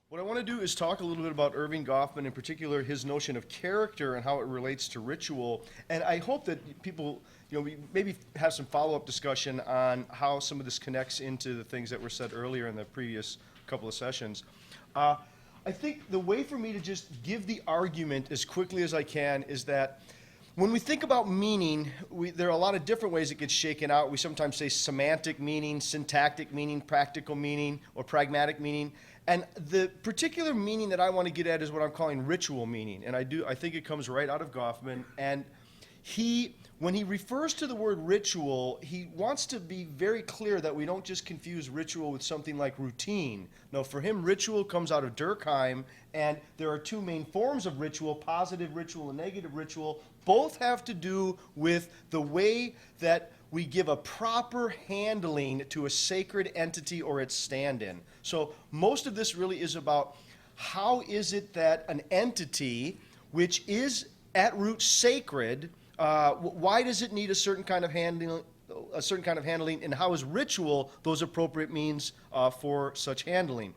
What I want to do is talk a little bit about Irving Goffman, in particular, his notion of character and how it relates to ritual. And I hope that people, we maybe have some follow-up discussion on how some of this connects into the things that were said earlier in the previous couple of sessions. I think the way for me to just give the argument as quickly as I can is that when we think about meaning, there are a lot of different ways it gets shaken out. We sometimes say semantic meaning, syntactic meaning, practical meaning, or pragmatic meaning. And the particular meaning that I want to get at is what I'm calling ritual meaning. And I think it comes right out of Goffman. And when he refers to the word ritual, he wants to be very clear that we don't just confuse ritual with something like routine. No, for him, ritual comes out of Durkheim, and there are two main forms of ritual, positive ritual and negative ritual. Both have to do with the way that we give a proper handling to a sacred entity or its stand-in. So most of this really is about how is it that an entity, which is at root sacred, why does it need a certain kind of handling, and how is ritual those appropriate means for such handling?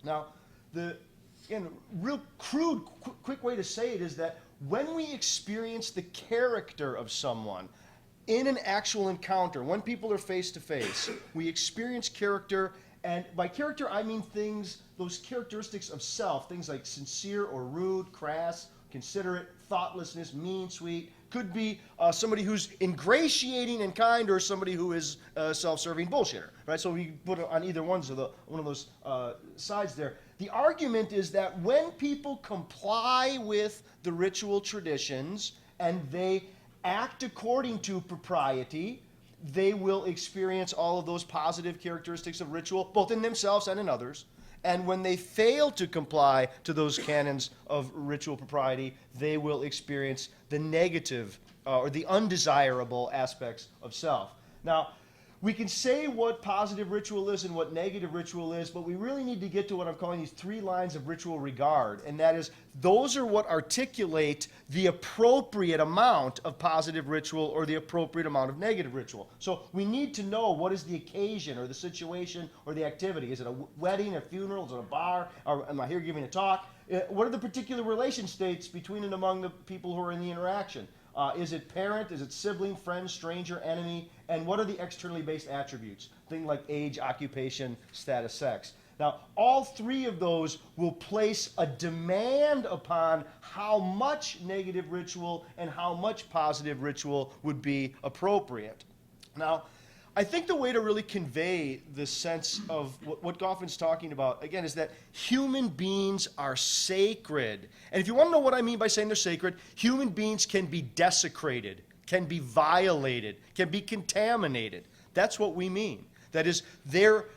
Now, real crude, quick way to say it is that when we experience the character of someone in an actual encounter, when people are face to face, we experience character, and by character I mean things, those characteristics of self, things like sincere or rude, crass, considerate, thoughtlessness, mean, sweet. Could be somebody who's ingratiating and kind, or somebody who is self-serving bullshitter, right? So we put it on either one of those sides there. The argument is that when people comply with the ritual traditions and they act according to propriety, they will experience all of those positive characteristics of ritual, both in themselves and in others. And when they fail to comply to those canons of ritual propriety, they will experience the negative or the undesirable aspects of self. Now, we can say what positive ritual is and what negative ritual is, but we really need to get to what I'm calling these three lines of ritual regard. And that is, those are what articulate the appropriate amount of positive ritual or the appropriate amount of negative ritual. So we need to know what is the occasion or the situation or the activity. Is it a wedding, a funeral, is it a bar, or am I here giving a talk? What are the particular relation states between and among the people who are in the interaction? Is it parent? Is it sibling, friend, stranger, enemy? And what are the externally based attributes? Things like age, occupation, status, sex. Now, all three of those will place a demand upon how much negative ritual and how much positive ritual would be appropriate. Now, I think the way to really convey the sense of what Goffman's talking about, again, is that human beings are sacred. And if you want to know what I mean by saying they're sacred, human beings can be desecrated, can be violated, can be contaminated. That's what we mean. That is,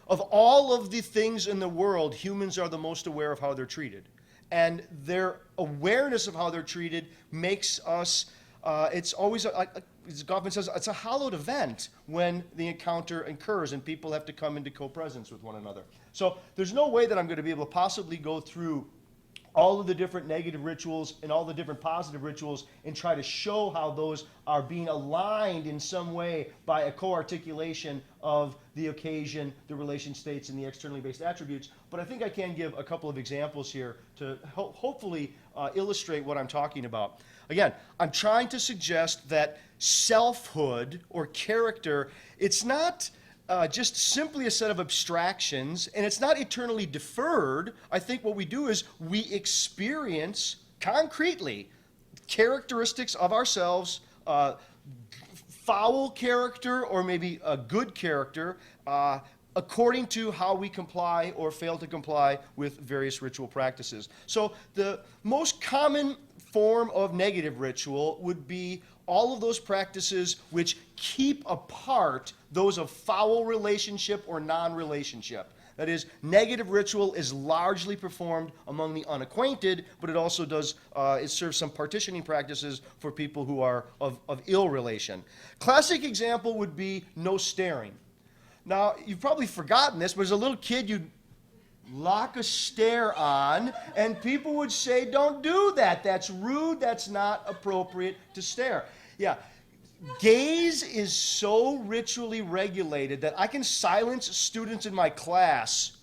of all of the things in the world, humans are the most aware of how they're treated. And their awareness of how they're treated makes us, it's always, as Goffman says, it's a hallowed event when the encounter occurs and people have to come into co-presence with one another. So there's no way that I'm going to be able to possibly go through all of the different negative rituals and all the different positive rituals and try to show how those are being aligned in some way by a co-articulation of the occasion, the relation states, and the externally based attributes. But I think I can give a couple of examples here to hopefully illustrate what I'm talking about. Again, I'm trying to suggest that selfhood or character, it's not just simply a set of abstractions, and it's not eternally deferred. I think what we do is we experience concretely characteristics of ourselves, foul character or maybe a good character, according to how we comply or fail to comply with various ritual practices. So the most common form of negative ritual would be all of those practices which keep apart those of foul relationship or non-relationship. That is, negative ritual is largely performed among the unacquainted, but it also does, it serves some partitioning practices for people who are of ill relation. Classic example would be no staring. Now, you've probably forgotten this, but as a little kid, you'd lock a stare on, and people would say, don't do that. That's rude. That's not appropriate to stare. Yeah. Gaze is so ritually regulated that I can silence students in my class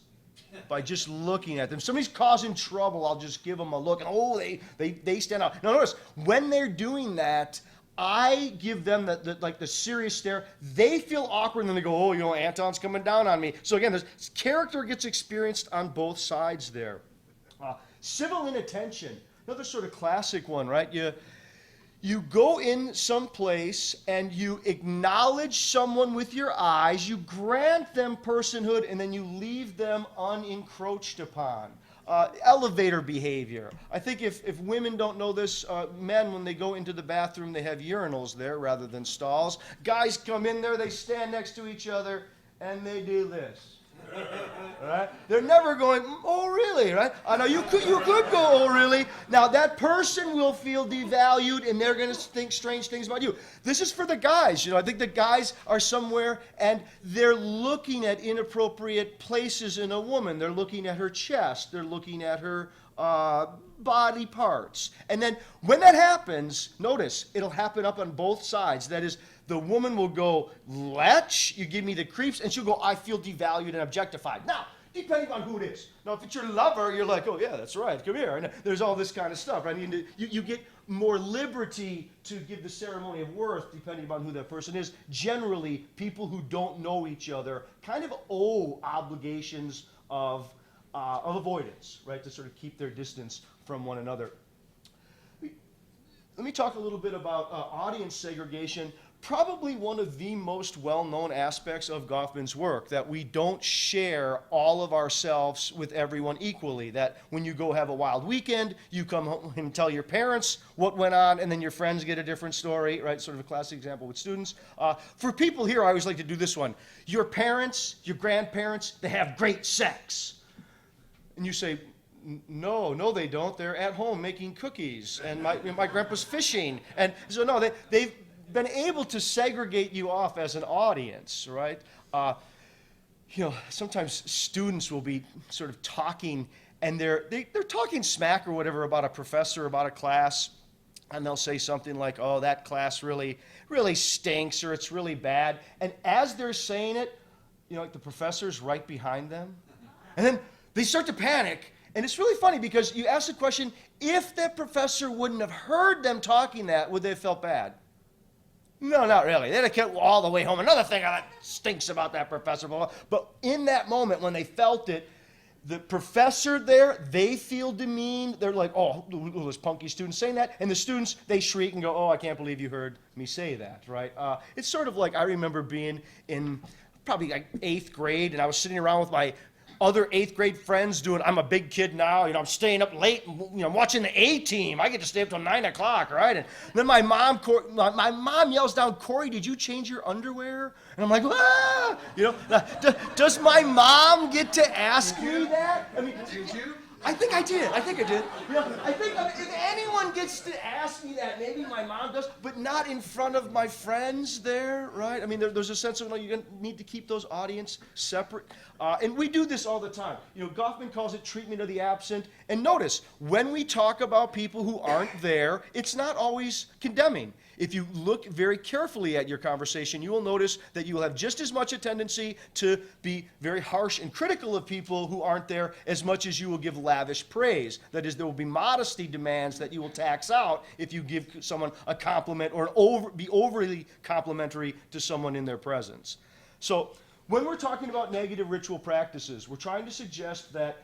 by just looking at them. If somebody's causing trouble, I'll just give them a look, and oh, they stand out. Now notice, when they're doing that, I give them the serious stare. They feel awkward, and then they go, oh, Anton's coming down on me. So again, this character gets experienced on both sides there. Civil inattention, another sort of classic one, right? You go in someplace and you acknowledge someone with your eyes, you grant them personhood, and then you leave them unencroached upon. Elevator behavior. I think if women don't know this, men, when they go into the bathroom, they have urinals there rather than stalls. Guys come in there, they stand next to each other, and they do this. Right? They're never going, oh, really, right? I know you could go, oh, really. Now, that person will feel devalued, and they're going to think strange things about you. This is for the guys. I think the guys are somewhere, and they're looking at inappropriate places in a woman. They're looking at her chest. They're looking at her body parts. And then when that happens, notice, it'll happen up on both sides. That is, the woman will go, lech, you give me the creeps, and she'll go, I feel devalued and objectified. Now, depending on who it is. Now, if it's your lover, you're like, oh, yeah, that's right, come here. And there's all this kind of stuff. Right? You get more liberty to give the ceremony of worth depending on who that person is. Generally, people who don't know each other kind of owe obligations of avoidance, right, to sort of keep their distance from one another. Let me talk a little bit about audience segregation. Probably one of the most well-known aspects of Goffman's work, that we don't share all of ourselves with everyone equally, that when you go have a wild weekend, you come home and tell your parents what went on, and then your friends get a different story, right? Sort of a classic example with students. For people here, I always like to do this one. Your parents, your grandparents, they have great sex. And you say, no, they don't. They're at home making cookies, and my grandpa's fishing. And so no, they've been able to segregate you off as an audience, right? Sometimes students will be sort of talking, and they're talking smack or whatever about a professor, about a class, and they'll say something like, oh, that class really stinks, or it's really bad. And as they're saying it, like the professor's right behind them, and then they start to panic. And it's really funny because you ask the question, if that professor wouldn't have heard them talking that, would they have felt bad? No, not really. They'd have kept all the way home. Another thing that stinks about that professor. Blah, blah. But in that moment, when they felt it, the professor there, they feel demeaned. They're like, oh, this punky student saying that. And the students, they shriek and go, oh, I can't believe you heard me say that, right? It's sort of like I remember being in probably like 8th grade, and I was sitting around with my other 8th grade friends doing, I'm a big kid now, I'm staying up late, watching the A-Team. I get to stay up till 9 o'clock, right? And then my mom yells down, Corey, did you change your underwear? And I'm like, ah! Does my mom get to ask me that? I mean, did you? I think I did. I think if anyone gets to ask me that, maybe my mom does, but not in front of my friends there, right? I mean, there's a sense of, you need to keep those audience separate. And we do this all the time. Goffman calls it treatment of the absent. And notice, when we talk about people who aren't there, it's not always condemning. If you look very carefully at your conversation, you will notice that you will have just as much a tendency to be very harsh and critical of people who aren't there as much as you will give lavish praise. That is, there will be modesty demands that you will tax out if you give someone a compliment or be overly complimentary to someone in their presence. So when we're talking about negative ritual practices, we're trying to suggest that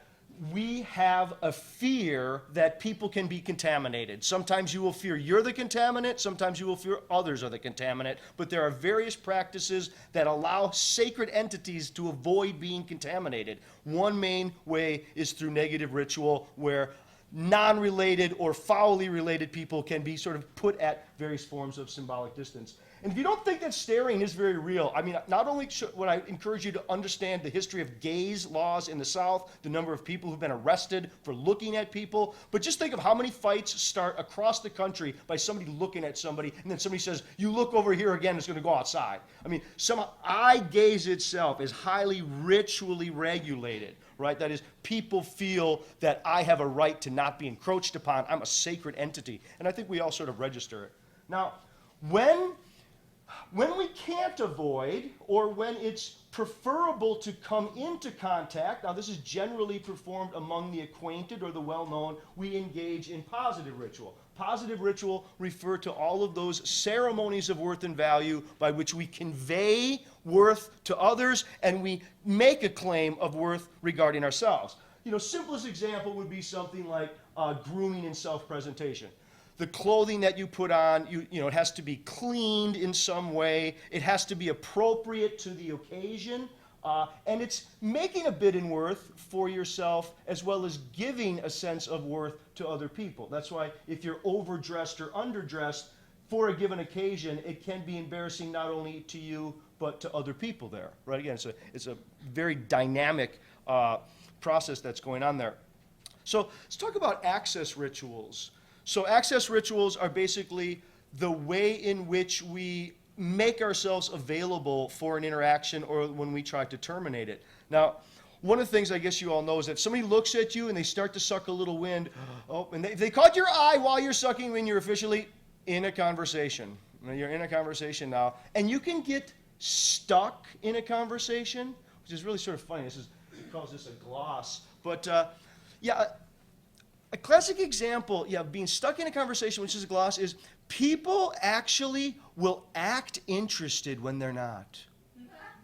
we have a fear that people can be contaminated. Sometimes you will fear you're the contaminant, sometimes you will fear others are the contaminant, but there are various practices that allow sacred entities to avoid being contaminated. One main way is through negative ritual, where non-related or foully related people can be sort of put at various forms of symbolic distance. And if you don't think that staring is very real, I mean, not only would I encourage you to understand the history of gaze laws in the South, the number of people who've been arrested for looking at people, but just think of how many fights start across the country by somebody looking at somebody, and then somebody says, you look over here again, it's going to go outside. I mean, eye gaze itself is highly ritually regulated, right? That is, people feel that I have a right to not be encroached upon. I'm a sacred entity. And I think we all sort of register it. Now, when When we can't avoid, or when it's preferable to come into contact, now this is generally performed among the acquainted or the well-known, we engage in positive ritual. Positive ritual refer to all of those ceremonies of worth and value by which we convey worth to others and we make a claim of worth regarding ourselves. Simplest example would be something like grooming and self-presentation. The clothing that you put on, it has to be cleaned in some way. It has to be appropriate to the occasion. And it's making a bid in worth for yourself as well as giving a sense of worth to other people. That's why if you're overdressed or underdressed for a given occasion, it can be embarrassing not only to you but to other people there. Right? Again, it's a very dynamic process that's going on there. So let's talk about access rituals. So access rituals are basically the way in which we make ourselves available for an interaction or when we try to terminate it. Now, one of the things I guess you all know is that if somebody looks at you and they start to suck a little wind, and they caught your eye while you're sucking wind, you're officially in a conversation. You're in a conversation now. And you can get stuck in a conversation, which is really sort of funny. He calls this a gloss. But a classic example, being stuck in a conversation, which is a gloss, is people actually will act interested when they're not.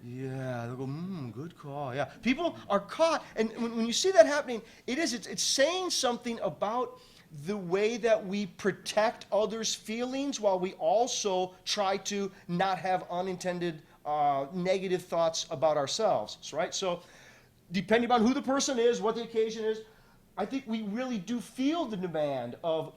Yeah, they'll go, good call. Yeah, people are caught, and when you see that happening, it's saying something about the way that we protect others' feelings while we also try to not have unintended negative thoughts about ourselves, right? So, depending on who the person is, what the occasion is, I think we really do feel the demand of,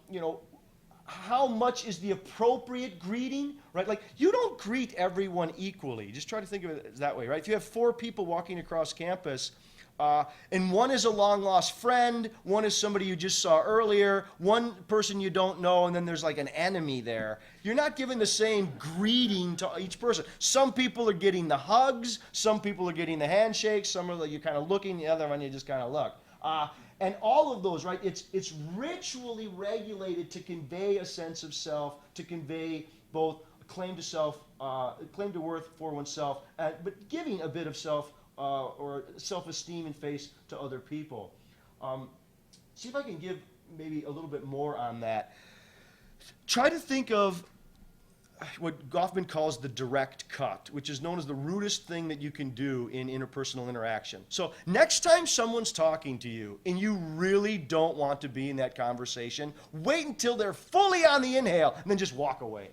how much is the appropriate greeting, right? Like, you don't greet everyone equally. Just try to think of it that way, right? If you have 4 people walking across campus, and one is a long-lost friend, one is somebody you just saw earlier, one person you don't know, and then there's like an enemy there, you're not giving the same greeting to each person. Some people are getting the hugs, some people are getting the handshakes, some are you're kind of looking, the other one you just kind of look. And all of those, right, it's ritually regulated to convey a sense of self, to convey both a claim to self, claim to worth for oneself, but giving a bit of self or self-esteem and face to other people. See if I can give maybe a little bit more on that. Try to think of what Goffman calls the direct cut, which is known as the rudest thing that you can do in interpersonal interaction. So next time someone's talking to you and you really don't want to be in that conversation, wait until they're fully on the inhale and then just walk away.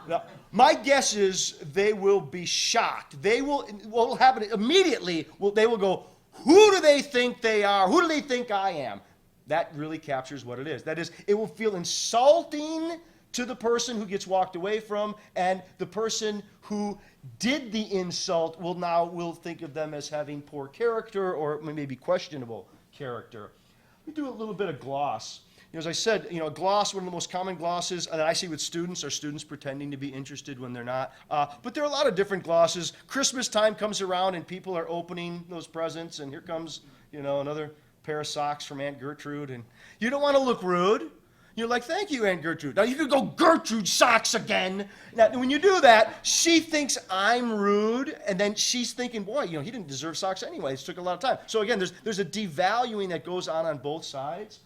Now, my guess is they will be shocked. What will happen immediately, they will go, who do they think they are? Who do they think I am? That really captures what it is. That is, it will feel insulting to the person who gets walked away from, and the person who did the insult will think of them as having poor character or maybe questionable character. Let me do a little bit of gloss. As I said, a gloss, one of the most common glosses that I see with students are students pretending to be interested when they're not. But there are a lot of different glosses. Christmas time comes around and people are opening those presents, and here comes, another pair of socks from Aunt Gertrude, and you don't want to look rude. You're like, thank you, Aunt Gertrude. Now, you could go, Gertrude socks again. Now, when you do that, she thinks I'm rude, and then she's thinking, boy, he didn't deserve socks anyway. It took a lot of time. So, again, there's a devaluing that goes on both sides.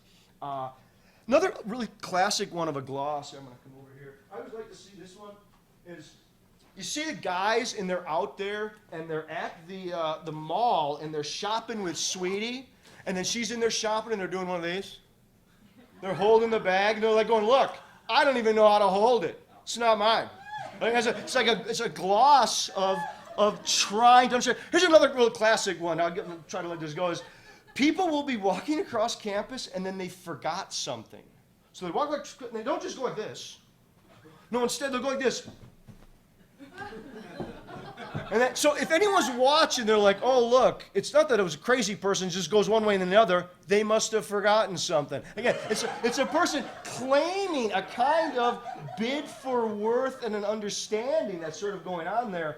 Another really classic one of a gloss, I'm going to come over here. I always like to see this one, is you see the guys, and they're out there, and they're at the mall, and they're shopping with Sweetie, and then she's in there shopping, and they're doing one of these. They're holding the bag, and they're like going, look, I don't even know how to hold it. It's not mine. It's a gloss of trying to understand. Here's another real classic one. I'll try to let this go. Is people will be walking across campus, and then they forgot something. So they walk like, they don't just go like this. No, instead they'll go like this. And so if anyone's watching, they're like, oh, look, it's not that it was a crazy person, it just goes one way and then the other. They must have forgotten something. Again, it's a person claiming a kind of bid for worth and an understanding that's sort of going on there.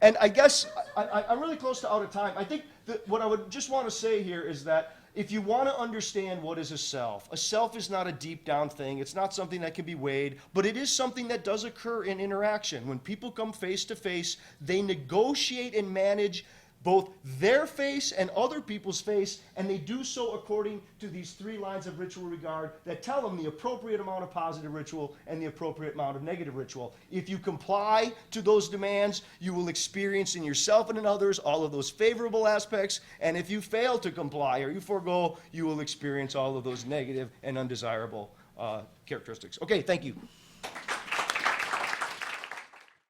And I guess I'm really close to out of time. I think that what I would just want to say here is that if you want to understand what is a self is not a deep down thing. It's not something that can be weighed, but it is something that does occur in interaction. When people come face to face, they negotiate and manage both their face and other people's face, and they do so according to these 3 lines of ritual regard that tell them the appropriate amount of positive ritual and the appropriate amount of negative ritual. If you comply to those demands, you will experience in yourself and in others all of those favorable aspects, and if you fail to comply or you forego, you will experience all of those negative and undesirable characteristics. Okay, thank you.